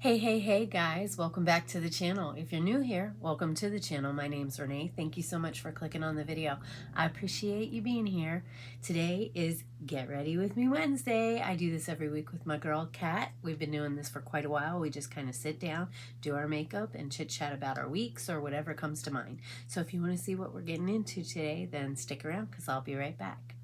Hey guys, welcome back to the channel. If you're new here, welcome to the channel. My name's Renee. Thank you so much for clicking on the video. I appreciate you being here. Today is Get Ready With Me Wednesday. I do this every week with my girl Kat. We've been doing this for quite a while. We just kind of sit down, do our makeup, and chit chat about our weeks or whatever comes to mind. So if you want to see what we're getting into today, then stick around because I'll be right back.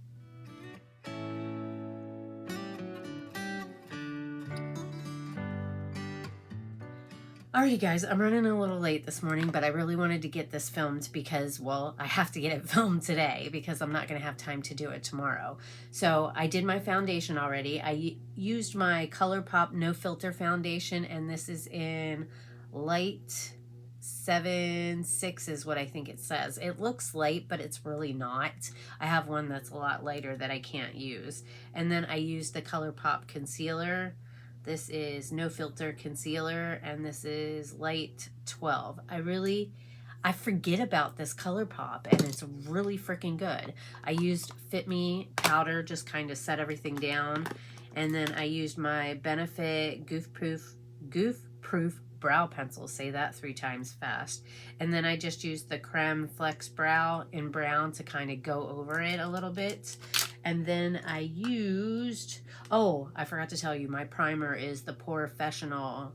Alrighty guys, I'm running a little late this morning, but I really wanted to get this filmed because, well, I have to get it filmed today because I'm not going to have time to do it tomorrow. So I did my foundation already. I used my ColourPop No Filter foundation, and this is in light 7.6 is what I think it says. It looks light, but it's really not. I have one that's a lot lighter that I can't use. And then I used the ColourPop concealer. This is No Filter Concealer, and this is Light 12. I forget about this ColourPop, and it's really freaking good. I used Fit Me powder, just kind of set everything down, and then I used my Benefit Goof Proof brow pencil. Say that 3 times fast. And then I just used the Creme Flex Brow in brown to kind of go over it a little bit. And then I used, oh, I forgot to tell you, my primer is the Professional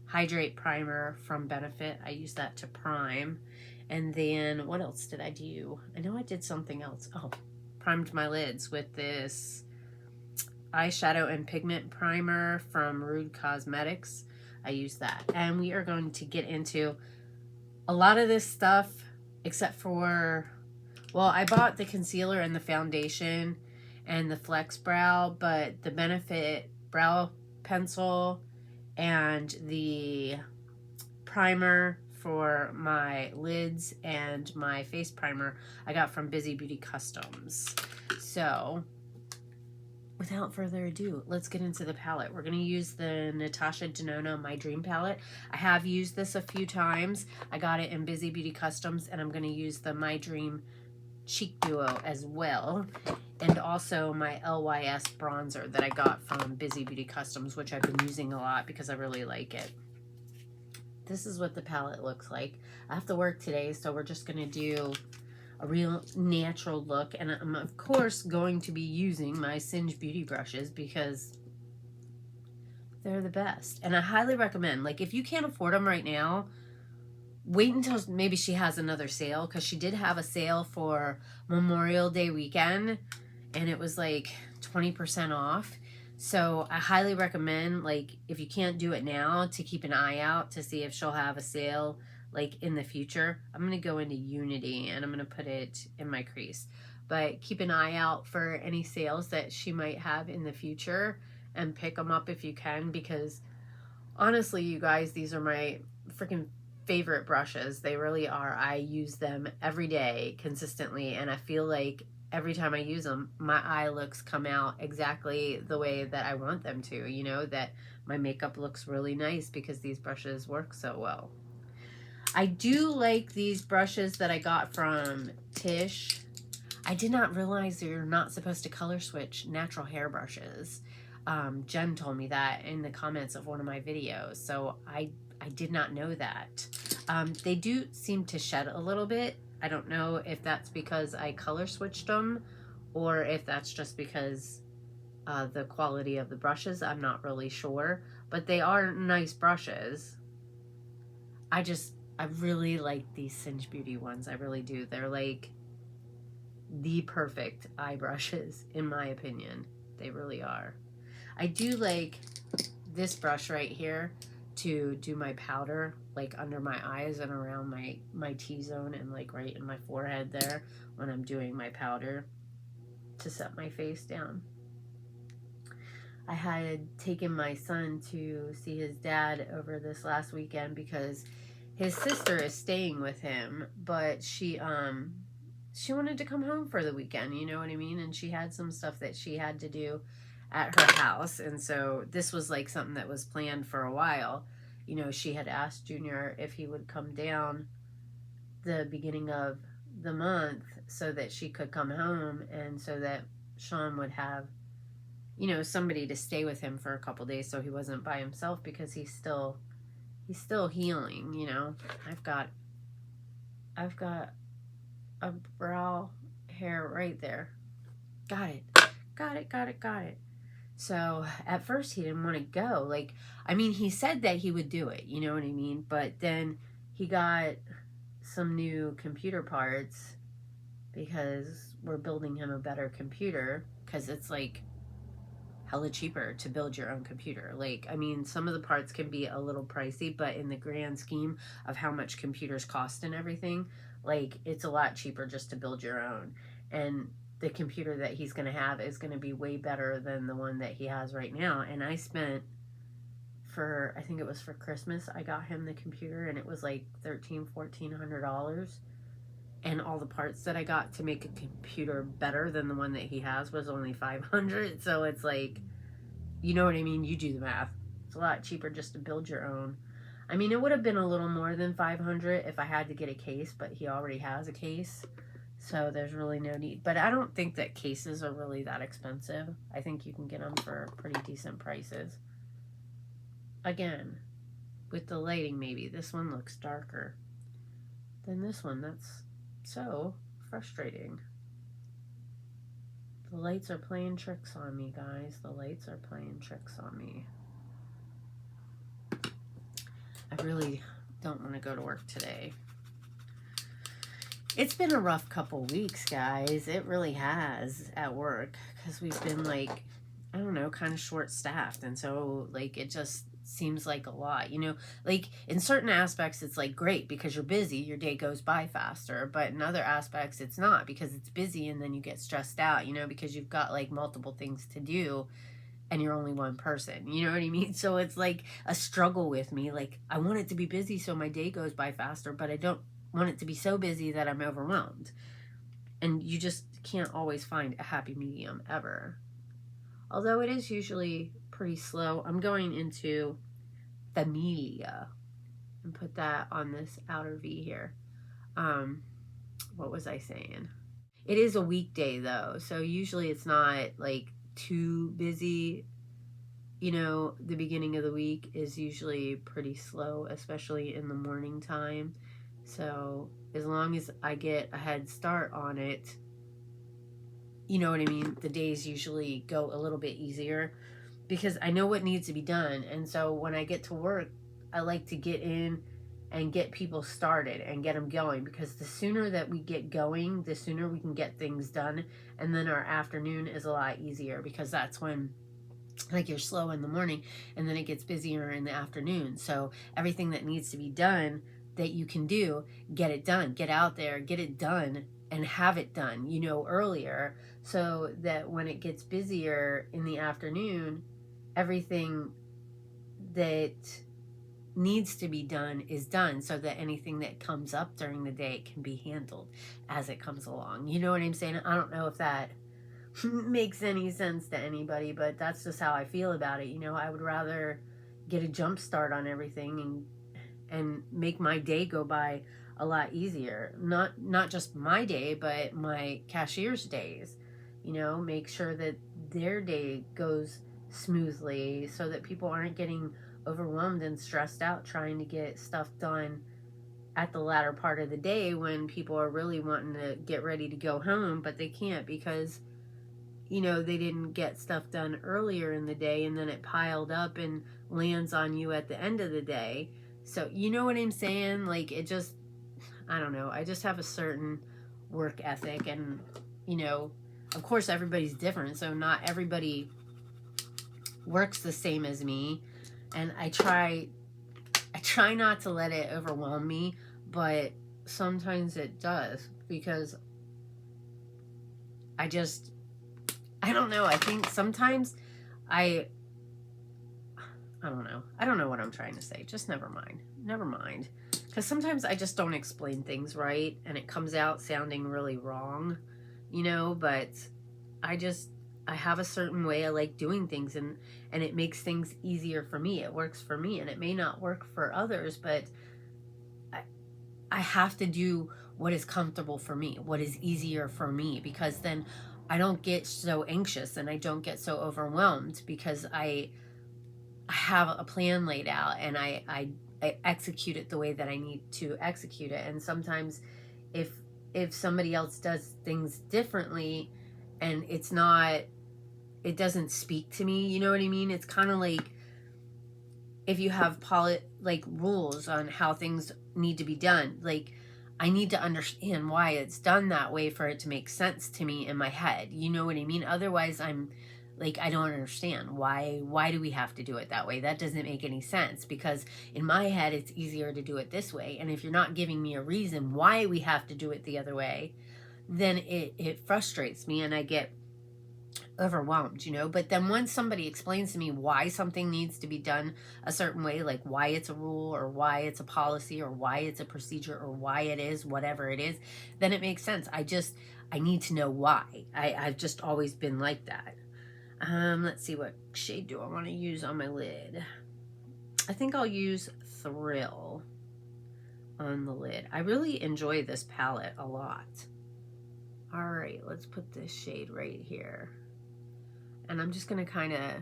Hydrate Primer from Benefit. I used that to prime. And then what else did I do? I know I did something else. Oh, primed my lids with this eyeshadow and pigment primer from Rude Cosmetics. I used that. And we are going to get into a lot of this stuff except for, well, I bought the concealer and the foundation and the Flex Brow, but the Benefit brow pencil and the primer for my lids and my face primer I got from Bizy Beauty Customs. So without further ado, let's get into the palette. We're going to use the Natasha DENONA My Dream palette. I have used this a few times. I got it in Bizy Beauty Customs, and I'm going to use the My Dream Cheek Duo as well. And also my LYS bronzer that I got from Bizy Beauty Customs, which I've been using a lot because I really like it. This is what the palette looks like. I have to work today, so we're just going to do a real natural look. And I'm, of course, going to be using my Singe Beauty brushes because they're the best. And I highly recommend, like, if you can't afford them right now, wait until maybe she has another sale, because she did have a sale for Memorial Day weekend, and it was like 20% off. So I highly recommend, like, if you can't do it now, to keep an eye out to see if she'll have a sale like in the future. I'm going to go into Unity and I'm going to put it in my crease. But keep an eye out for any sales that she might have in the future and pick them up if you can, because honestly, you guys, these are my freaking favorite brushes. They really are. I use them every day consistently, and I feel like every time I use them, my eye looks come out exactly the way that I want them to, you know, that my makeup looks really nice because these brushes work so well. I do like these brushes that I got from Tish. I did not realize you're not supposed to color switch natural hair brushes. Jen told me that in the comments of one of my videos, so I did not know that. They do seem to shed a little bit. I don't know if that's because I color switched them or if that's just because the quality of the brushes. I'm not really sure, but they are nice brushes. I really like these Singe Beauty ones. I really do. They're like the perfect eye brushes, in my opinion. They really are. I do like this brush right here to do my powder, like under my eyes and around my T-zone and like right in my forehead there when I'm doing my powder to set my face down. I had taken my son to see his dad over this last weekend because his sister is staying with him, but she wanted to come home for the weekend, you know what I mean? And she had some stuff that she had to do at her house, and so this was like something that was planned for a while. You know, she had asked Junior if he would come down the beginning of the month so that she could come home and so that Sean would have, you know, somebody to stay with him for a couple days so he wasn't by himself, because he's still healing, you know. I've got a brow hair right there. Got it. So at first he didn't want to go. Like, I mean, he said that he would do it, you know what I mean? But then he got some new computer parts because we're building him a better computer, because it's like hella cheaper to build your own computer. Like, I mean, some of the parts can be a little pricey, but in the grand scheme of how much computers cost and everything, like, it's a lot cheaper just to build your own. And the computer that he's going to have is going to be way better than the one that he has right now. And I spent, for, I think it was for Christmas, I got him the computer, and it was like $1,400. And all the parts that I got to make a computer better than the one that he has was only $500. So it's like, you know what I mean? You do the math. It's a lot cheaper just to build your own. I mean, it would have been a little more than $500 if I had to get a case, but he already has a case. So there's really no need. But I don't think that cases are really that expensive. I think you can get them for pretty decent prices. Again, with the lighting, maybe this one looks darker than this one. That's so frustrating. The lights are playing tricks on me, guys. The lights are playing tricks on me. I really don't want to go to work today. It's been a rough couple weeks, guys. It really has at work, because we've been, like, I don't know, kind of short-staffed. And so, like, it just seems like a lot, you know. Like, in certain aspects, it's, like, great because you're busy. Your day goes by faster. But in other aspects, it's not, because it's busy and then you get stressed out, you know, because you've got, like, multiple things to do and you're only one person. You know what I mean? So it's, like, a struggle with me. Like, I want it to be busy so my day goes by faster, but I don't want it to be so busy that I'm overwhelmed. And you just can't always find a happy medium ever. Although it is usually pretty slow. I'm going into Familia and put that on this outer V here. What was I saying? It is a weekday though, so usually it's not like too busy. You know, the beginning of the week is usually pretty slow, especially in the morning time. So as long as I get a head start on it, you know what I mean? The days usually go a little bit easier because I know what needs to be done. And so when I get to work, I like to get in and get people started and get them going, because the sooner that we get going, the sooner we can get things done. And then our afternoon is a lot easier, because that's when, like, you're slow in the morning and then it gets busier in the afternoon. So everything that needs to be done that you can do, get it done, get out there, get it done, and have it done, you know, earlier, so that when it gets busier in the afternoon, everything that needs to be done is done, so that anything that comes up during the day can be handled as it comes along. You know what I'm saying? I don't know if that makes any sense to anybody, but that's just how I feel about it. You know, I would rather get a jump start on everything and make my day go by a lot easier. Not just my day, but my cashier's days. You know, make sure that their day goes smoothly so that people aren't getting overwhelmed and stressed out trying to get stuff done at the latter part of the day when people are really wanting to get ready to go home, but they can't because, you know, they didn't get stuff done earlier in the day, and then it piled up and lands on you at the end of the day. So, you know what I'm saying? Like, it just, I don't know. I just have a certain work ethic, and, you know, of course everybody's different, so not everybody works the same as me. And I try not to let it overwhelm me, but sometimes it does, because I don't know. I think sometimes I don't know. I don't know what I'm trying to say. Just never mind. Never mind. Because sometimes I just don't explain things right, and it comes out sounding really wrong, you know, but I have a certain way I like doing things, and it makes things easier for me. It works for me, and it may not work for others, but I have to do what is comfortable for me, what is easier for me, because then I don't get so anxious and I don't get so overwhelmed because I have a plan laid out and I execute it the way that I need to execute it. And sometimes if somebody else does things differently and it's not, it doesn't speak to me, you know what I mean? It's kind of like if you have like rules on how things need to be done, like I need to understand why it's done that way for it to make sense to me in my head. You know what I mean? Otherwise, I'm like, I don't understand why do we have to do it that way? That doesn't make any sense, because in my head, it's easier to do it this way. And if you're not giving me a reason why we have to do it the other way, then it frustrates me and I get overwhelmed, you know. But then once somebody explains to me why something needs to be done a certain way, like why it's a rule or why it's a policy or why it's a procedure or why it is whatever it is, then it makes sense. I need to know why. I've just always been like that. Let's see, what shade do I want to use on my lid? I think I'll use Thrill on the lid. I really enjoy this palette a lot. All right, let's put this shade right here. And I'm just going to kind of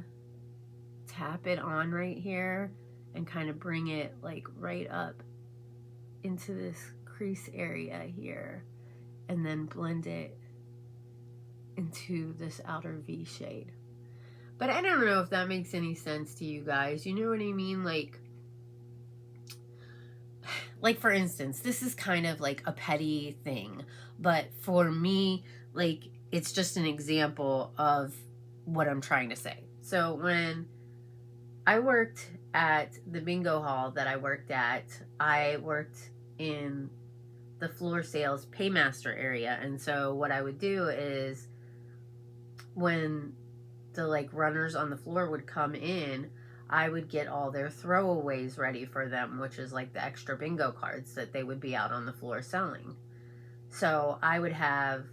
tap it on right here and kind of bring it like right up into this crease area here and then blend it into this outer V shade. But I don't know if that makes any sense to you guys. You know what I mean? Like for instance, this is kind of like a petty thing, but for me, like it's just an example of what I'm trying to say. So when I worked at the bingo hall that I worked in the floor sales paymaster area. And so what I would do is when the like runners on the floor would come in, I would get all their throwaways ready for them, which is like the extra bingo cards that they would be out on the floor selling. So I would have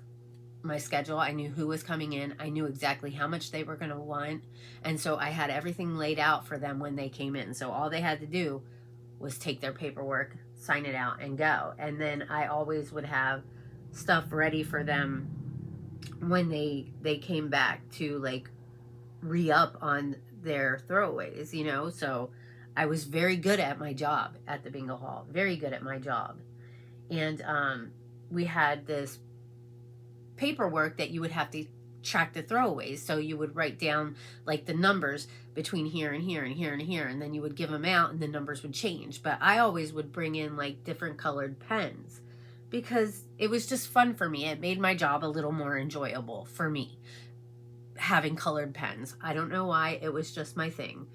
my schedule. I knew who was coming in. I knew exactly how much they were going to want. And so I had everything laid out for them when they came in. So all they had to do was take their paperwork, sign it out, and go. And then I always would have stuff ready for them when they came back to like re-up on their throwaways, you know. So I was very good at my job at the bingo hall, very good at my job. And we had this paperwork that you would have to track the throwaways. So you would write down like the numbers between here and here and here and here, and then you would give them out and the numbers would change. But I always would bring in like different colored pens because it was just fun for me. It made my job a little more enjoyable for me, having colored pens. I don't know why, it was just my thing.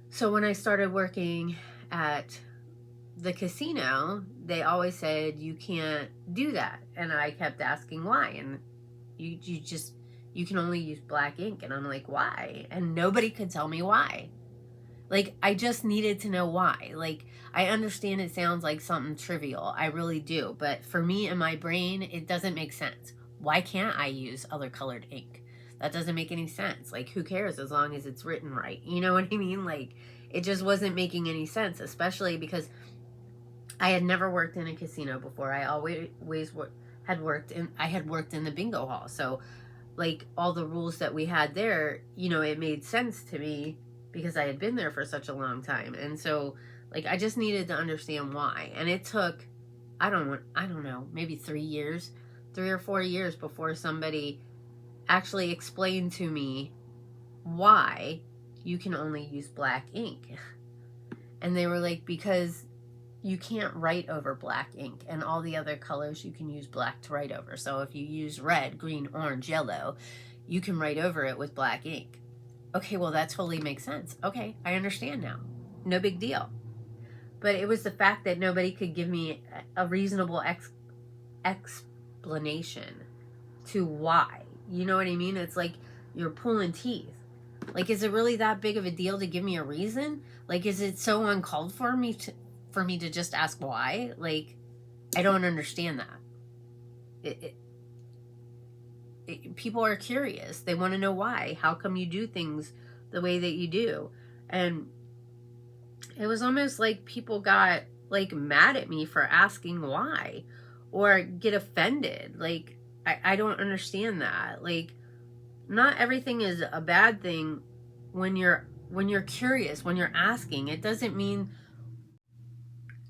So when I started working at the casino, they always said you can't do that, and I kept asking why, and you can only use black ink, and I'm like, why? And nobody could tell me why. Like, I just needed to know why. Like, I understand it sounds like something trivial, I really do, but for me in my brain, it doesn't make sense. Why can't I use other colored ink? That doesn't make any sense. Like, who cares as long as it's written right? You know what I mean? Like, it just wasn't making any sense, especially because I had never worked in a casino before. I always had worked in the bingo hall. So like all the rules that we had there, you know, it made sense to me because I had been there for such a long time. And so like I just needed to understand why. And it took I don't know, maybe 3 or 4 years before somebody actually explained to me why you can only use black ink. And they were like, because you can't write over black ink, and all the other colors you can use black to write over. So if you use red, green, orange, yellow, you can write over it with black ink. Okay, well, that totally makes sense. Okay, I understand now. No big deal. But it was the fact that nobody could give me a reasonable explanation to why. You know what I mean? It's like you're pulling teeth. Like, is it really that big of a deal to give me a reason? Like, is it so uncalled for me to just ask why? Like, I don't understand that. People are curious. They want to know why. How come you do things the way that you do? And it was almost like people got like mad at me for asking why, or get offended. Like, I don't understand that. Like, not everything is a bad thing when you're curious, when you're asking. It doesn't mean,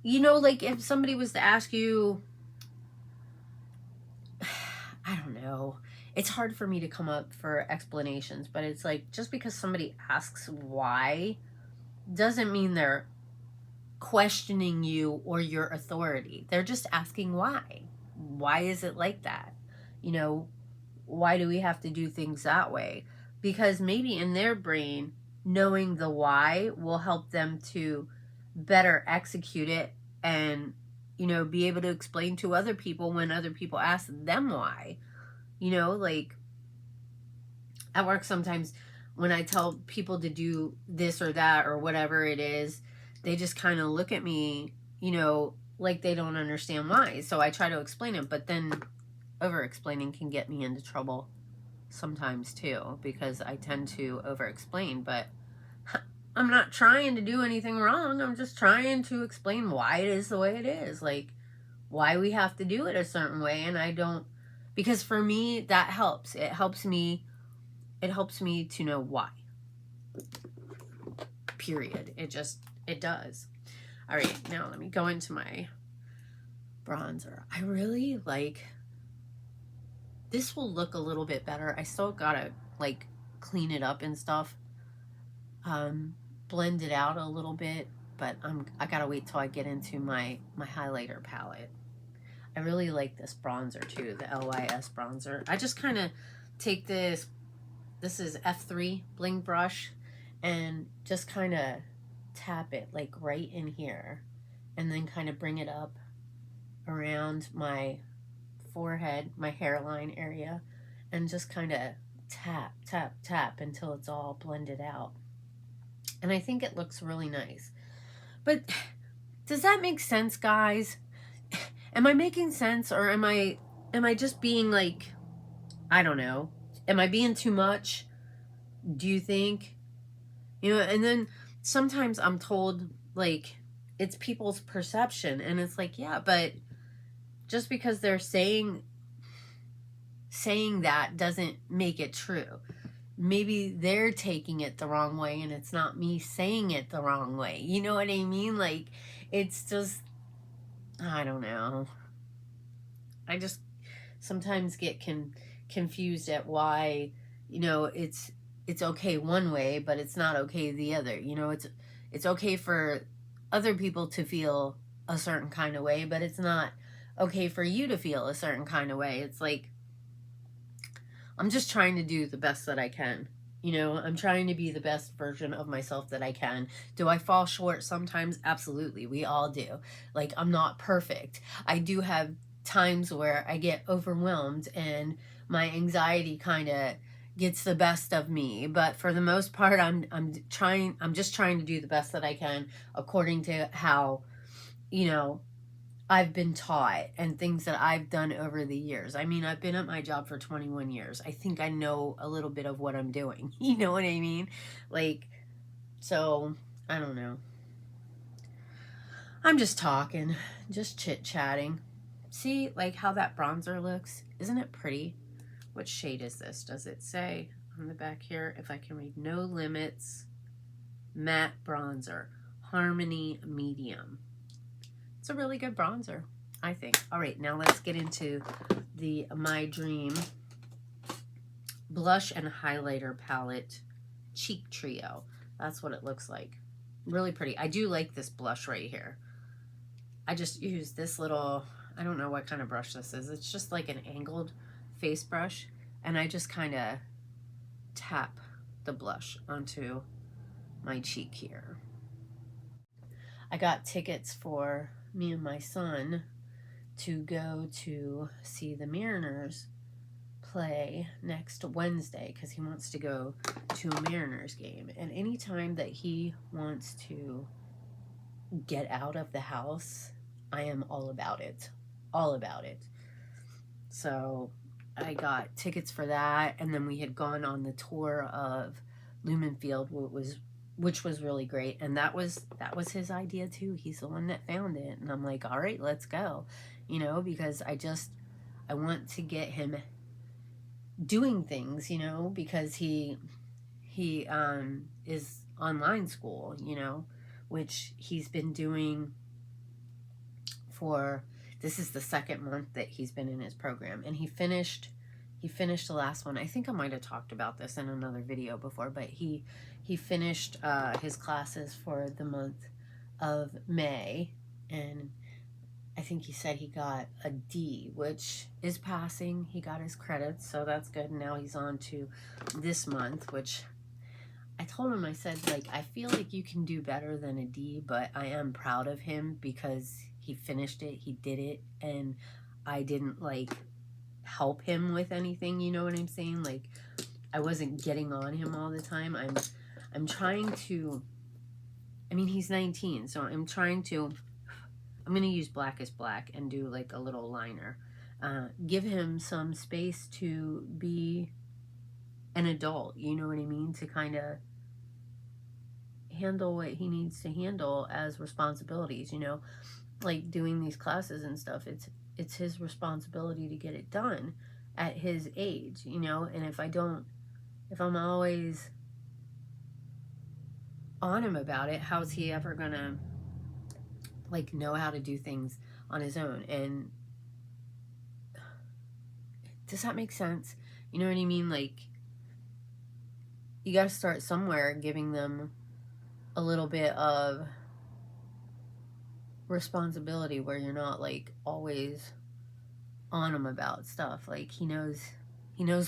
you know, like if somebody was to ask you, I don't know. It's hard for me to come up for explanations, but it's like, just because somebody asks why doesn't mean they're questioning you or your authority. They're just asking why. Why is it like that? You know, why do we have to do things that way? Because maybe in their brain, knowing the why will help them to better execute it and, you know, be able to explain to other people when other people ask them why. You know, like at work sometimes when I tell people to do this or that or whatever it is, they just kind of look at me, you know, like they don't understand why. So I try to explain it, but then over explaining can get me into trouble sometimes too, because I tend to over explain. But I'm not trying to do anything wrong. I'm just trying to explain why it is the way it is, like why we have to do it a certain way. And I don't, because for me that helps. It helps me to know why. Period. It does. All right, now let me go into my bronzer. I really like, this will look a little bit better. I still gotta like clean it up and stuff, blend it out a little bit, but I gotta wait till I get into my highlighter palette. I really like this bronzer too, the LYS bronzer. I just kind of take this is F3 bling brush, and just kind of tap it like right in here, and then kind of bring it up around my forehead, my hairline area, and just kind of tap, tap, tap until it's all blended out. And I think it looks really nice. But does that make sense, guys? Am I making sense, or am I just being like, I don't know. Am I being too much? Do you think? You know, and then sometimes I'm told like it's people's perception, and it's like, yeah, but just because they're saying that doesn't make it true. Maybe they're taking it the wrong way, and it's not me saying it the wrong way. You know what I mean? Like, it's just, I don't know. I just sometimes get confused at why, you know, it's okay one way, but it's not okay the other. You know, it's okay for other people to feel a certain kind of way, but it's not okay for you to feel a certain kind of way. It's like, I'm just trying to do the best that I can. You know, I'm trying to be the best version of myself that I can. Do I fall short sometimes? Absolutely. We all do. Like, I'm not perfect. I do have times where I get overwhelmed and my anxiety kind of gets the best of me, but for the most part, I'm just trying to do the best that I can according to how, you know, I've been taught and things that I've done over the years. I mean, I've been at my job for 21 years. I think I know a little bit of what I'm doing. You know what I mean? Like, so I don't know. I'm just talking, just chit-chatting. See, like how that bronzer looks? Isn't it pretty? What shade is this? Does it say on the back here? If I can read, No Limits Matte Bronzer, Harmony Medium. It's a really good bronzer, I think. All right, now let's get into the My Dream Blush and Highlighter Palette Cheek Trio. That's what it looks like. Really pretty. I do like this blush right here. I just use this little, I don't know what kind of brush this is. It's just like an angled face brush, and I just kind of tap the blush onto my cheek here. I got tickets for me and my son to go to see the Mariners play next Wednesday, because he wants to go to a Mariners game. And anytime that he wants to get out of the house, I am all about it. All about it. So I got tickets for that, and then we had gone on the tour of Lumenfield, which was really great, and that was his idea too. He's the one that found it, and I'm like, all right, let's go, you know, because I I want to get him doing things, you know, because he is online school, you know, which he's been doing for, this is the second month that he's been in his program, and he finished the last one. I think I might have talked about this in another video before, but he finished his classes for the month of May, and I think he said he got a D, which is passing. He got his credits, so that's good. Now he's on to this month, which I told him, I said, like, I feel like you can do better than a D, but I am proud of him because he finished it, he did it, and I didn't, like, help him with anything, you know what I'm saying? Like, I wasn't getting on him all the time. I'm trying to, I mean, he's 19, so I'm trying to, I'm going to use Black is Black and do like a little liner. Give him some space to be an adult, you know what I mean? To kind of handle what he needs to handle as responsibilities, you know? Like doing these classes and stuff, it's his responsibility to get it done at his age, you know? And if I'm always on him about it, how's he ever gonna like know how to do things on his own? And does that make sense? You know what I mean? Like, you got to start somewhere, giving them a little bit of responsibility where you're not like always on him about stuff. Like, he knows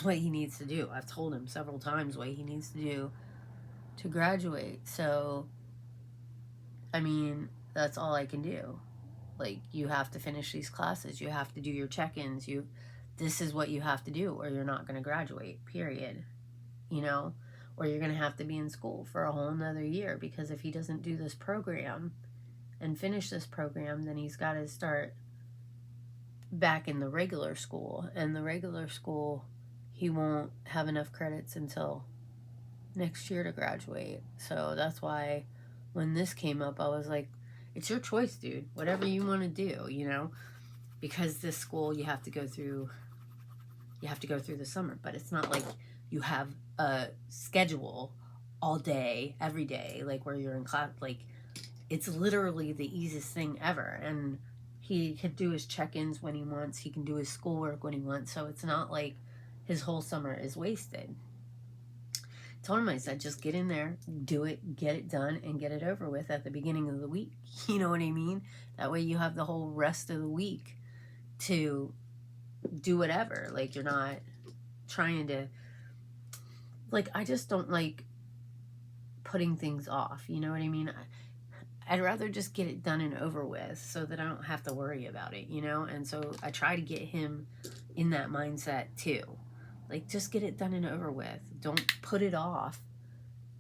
what he needs to do. I've told him several times what he needs to do to graduate. So, I mean, that's all I can do. Like, you have to finish these classes. You have to do your check-ins. This is what you have to do, or you're not going to graduate, period. You know? Or you're going to have to be in school for a whole nother year, because if he doesn't do this program and finish this program, then he's got to start back in the regular school. And the regular school, he won't have enough credits until next year to graduate. So that's why when this came up, I was like, it's your choice, dude. Whatever you want to do, you know? Because this school, you have to go through the summer. But it's not like you have a schedule all day, every day, like where you're in class. Like, it's literally the easiest thing ever. And he can do his check-ins when he wants. He can do his schoolwork when he wants. So it's not like his whole summer is wasted. I told him, I said, just get in there, do it, get it done, and get it over with at the beginning of the week. You know what I mean? That way you have the whole rest of the week to do whatever. Like, you're not trying to, like, I just don't like putting things off. You know what I mean? I'd rather just get it done and over with so that I don't have to worry about it, you know? And so I try to get him in that mindset too. Like, just get it done and over with. Don't put it off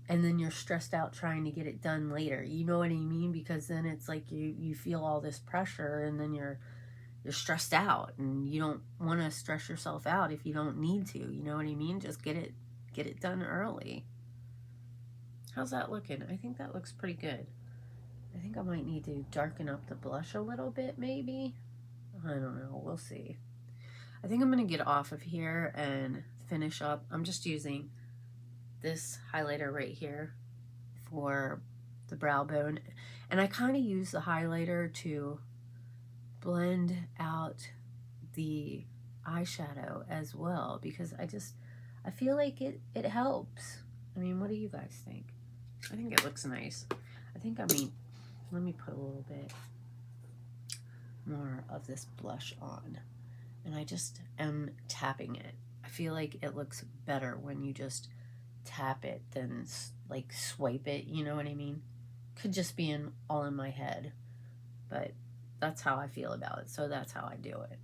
and then you're stressed out trying to get it done later. You know what I mean? Because then it's like you feel all this pressure, and then you're stressed out, and you don't want to stress yourself out if you don't need to. You know what I mean? Just get it done early. How's that looking? I think that looks pretty good. I think I might need to darken up the blush a little bit, maybe. I don't know. We'll see. I think I'm going to get off of here and finish up. I'm just using this highlighter right here for the brow bone. And I kind of use the highlighter to blend out the eyeshadow as well, because I feel like it helps. I mean, what do you guys think? I think it looks nice. Let me put a little bit more of this blush on. And I just am tapping it. I feel like it looks better when you just tap it than like swipe it, you know what I mean? Could just be all in my head, but that's how I feel about it, so that's how I do it.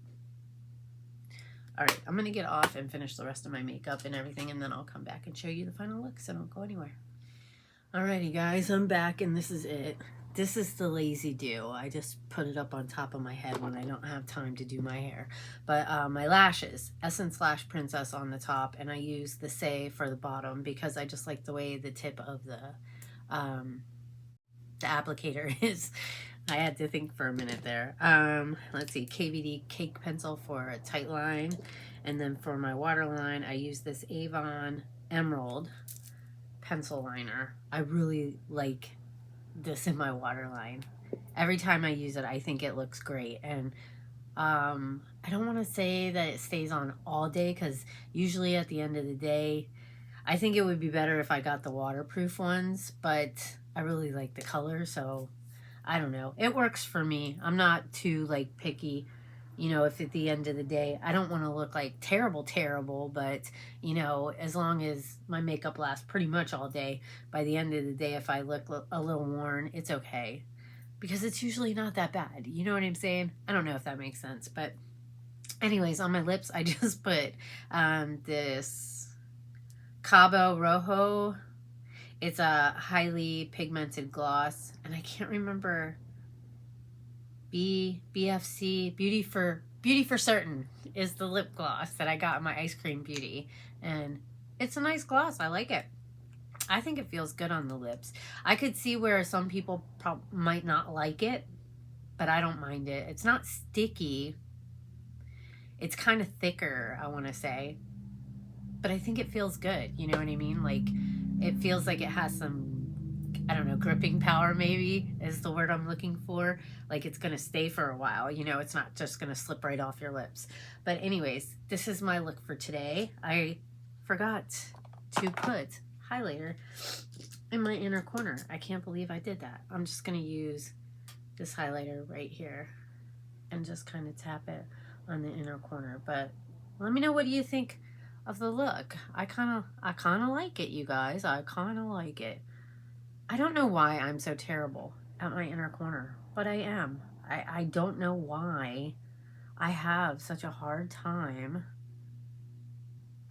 All right, I'm gonna get off and finish the rest of my makeup and everything, and then I'll come back and show you the final look, so don't go anywhere. Alrighty guys, I'm back, and this is it. This is the lazy do. I just put it up on top of my head when I don't have time to do my hair. But my lashes, Essence Lash Princess on the top, and I use the Say for the bottom because I just like the way the tip of the the applicator is. I had to think for a minute there. Let's see, KVD Cake Pencil for a tight line. And then for my waterline, I use this Avon Emerald pencil liner. I really like this in my waterline. Every time I use it, I think it looks great. And I don't want to say that it stays on all day, because usually at the end of the day, I think it would be better if I got the waterproof ones, but I really like the color, so I don't know. It works for me. I'm not too like picky, you know, if at the end of the day, I don't want to look like terrible, but you know, as long as my makeup lasts pretty much all day, by the end of the day, if I look a little worn, it's okay. Because it's usually not that bad. You know what I'm saying? I don't know if that makes sense. But anyways, on my lips, I just put this Cabo Rojo. It's a highly pigmented gloss. And I can't remember. BFC, Beauty for Certain is the lip gloss that I got in my Ice Cream Beauty. And it's a nice gloss. I like it. I think it feels good on the lips. I could see where some people might not like it, but I don't mind it. It's not sticky. It's kind of thicker, I want to say. But I think it feels good. You know what I mean? Like, it feels like it has some, I don't know, gripping power maybe is the word I'm looking for. Like, it's going to stay for a while. You know, it's not just going to slip right off your lips. But anyways, this is my look for today. I forgot to put highlighter in my inner corner. I can't believe I did that. I'm just going to use this highlighter right here and just kind of tap it on the inner corner. But let me know, what do you think of the look? I kind of like it, you guys. I kind of like it. I don't know why I'm so terrible at my inner corner, but I am. I don't know why I have such a hard time.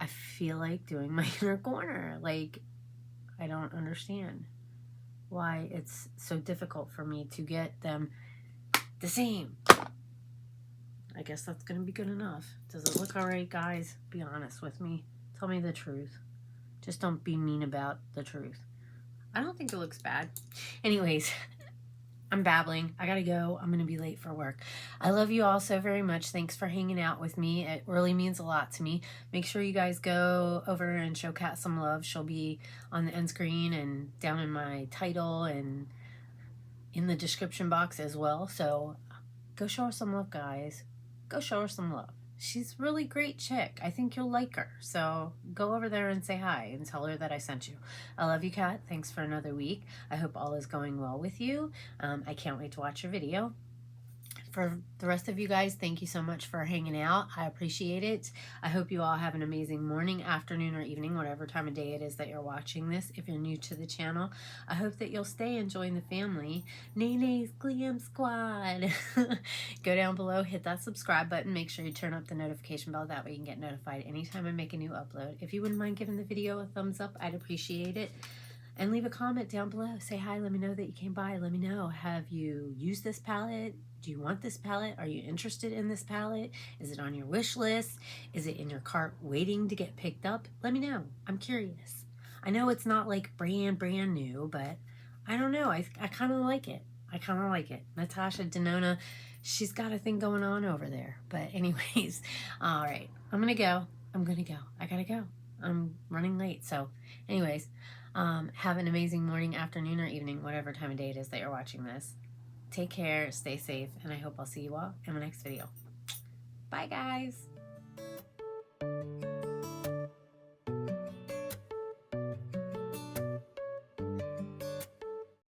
I feel like doing my inner corner. Like, I don't understand why it's so difficult for me to get them the same. I guess that's going to be good enough. Does it look all right, guys? Be honest with me. Tell me the truth. Just don't be mean about the truth. I don't think it looks bad. Anyways, I'm babbling. I gotta go. I'm gonna be late for work. I love you all so very much. Thanks for hanging out with me. It really means a lot to me. Make sure you guys go over and show Kat some love. She'll be on the end screen and down in my title and in the description box as well. So go show her some love, guys. Go show her some love. She's a really great chick. I think you'll like her. So go over there and say hi and tell her that I sent you. I love you, Kat. Thanks for another week. I hope all is going well with you. I can't wait to watch your video. For the rest of you guys, thank you so much for hanging out. I appreciate it. I hope you all have an amazing morning, afternoon, or evening, whatever time of day it is that you're watching this. If you're new to the channel, I hope that you'll stay and join the family. Nene's Glam Squad. Go down below, hit that subscribe button. Make sure you turn up the notification bell. That way you can get notified anytime I make a new upload. If you wouldn't mind giving the video a thumbs up, I'd appreciate it. And leave a comment down below. Say hi. Let me know that you came by. Let me know. Have you used this palette? Do you want this palette? Are you interested in this palette? Is it on your wish list? Is it in your cart waiting to get picked up? Let me know. I'm curious. I know it's not like brand new, but I don't know. I kind of like it. I kind of like it. Natasha, DENONA, she's got a thing going on over there. But anyways, all right. I'm going to go. I got to go. I'm running late. So anyways, have an amazing morning, afternoon, or evening, whatever time of day it is that you're watching this. Take care, stay safe, and I hope I'll see you all in my next video. Bye, guys.